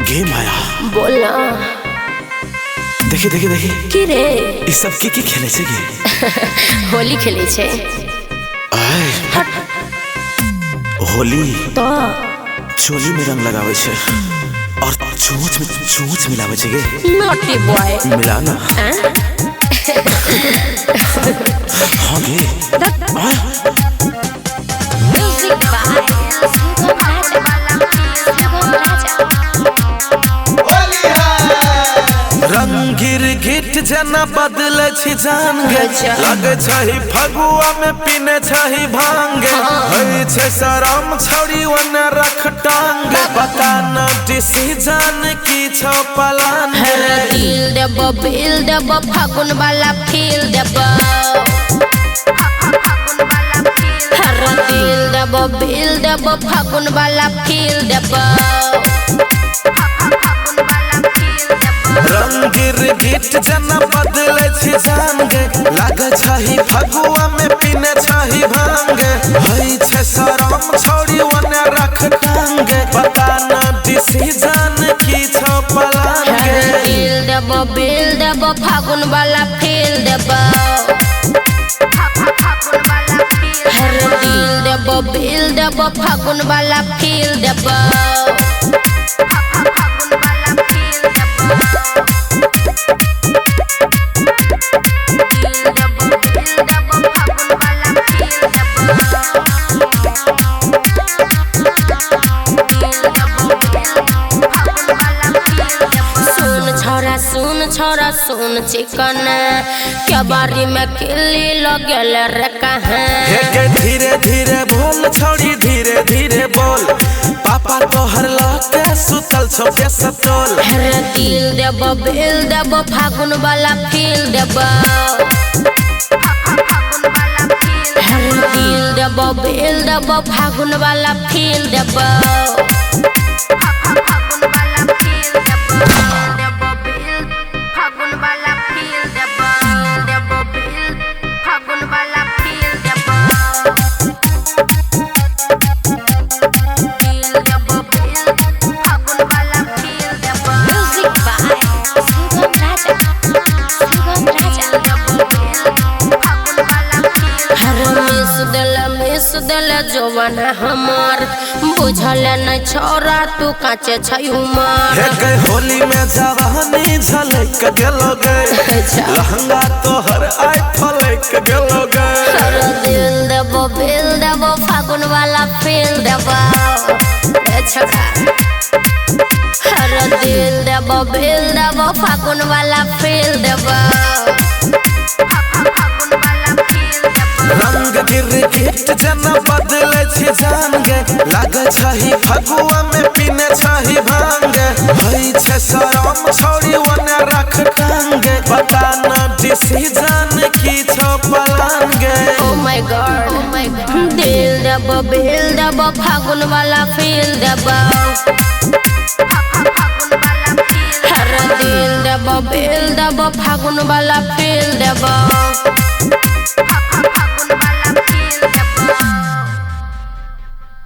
game आया बोलना देखी देखी देखी की रे ई सब की खेले छे की होली खेले छे आय होली तो चोली में रंग लगावे छे और चोंच में चोंच मिलावे छे गे नॉटी बॉय मिला ना हाँ गे म्यूजिक बाय रंग गिरगिट जना बदले छी जान गे लगे छही फगुआ में पीने छही भांगे होई छे शरम छौड़ी ओने रख टांग पता न डिसीजन की छौ पलान बिल देब फागुन वाला फील देब बिल देब फागुन वाला फील देब रंग गिरगिट जना बदले छी जान गे लगे छही फगुआ में पीने छही भांगे होई छे शरम छौड़ी ओने रख टांग पता न डिसीजन की छौ पलान बिल देब फागुन वाला फील देब बिल देब फागुन वाला फील देब सुन छोरा सुन चिकन के बारी में किल्ली लगल रे कहाँ धीरे धीरे बोल छोड़ी धीरे धीरे बोल पापा तोहर लके सुतल छो के सटोल अरे दिल देब बिल देब फागुन वाला फील देब दिल देब बिल देब फागुन वाला फील देब जवान हमार बुझल न छोरा तू काचे छै उमर होली में जवानी झलक गेलो गे लहंगा तोहर आई फलक गेलो गे दिल देब बिल देब फागुन वाला फील देब दिल देब बिल देब फागुन वाला फील देब रंग गिरगिट जना बदले छी जान गे लगे छही फगुआ में पीने छही भांगे होई छे शरम छौड़ी ओने रख टांगे पता न डिसीजन की छौ पलान गे ओ माय गॉड दिल देब बिल देब फागुन वाला फील देब दिल देब बिल देब फागुन वाला फील देब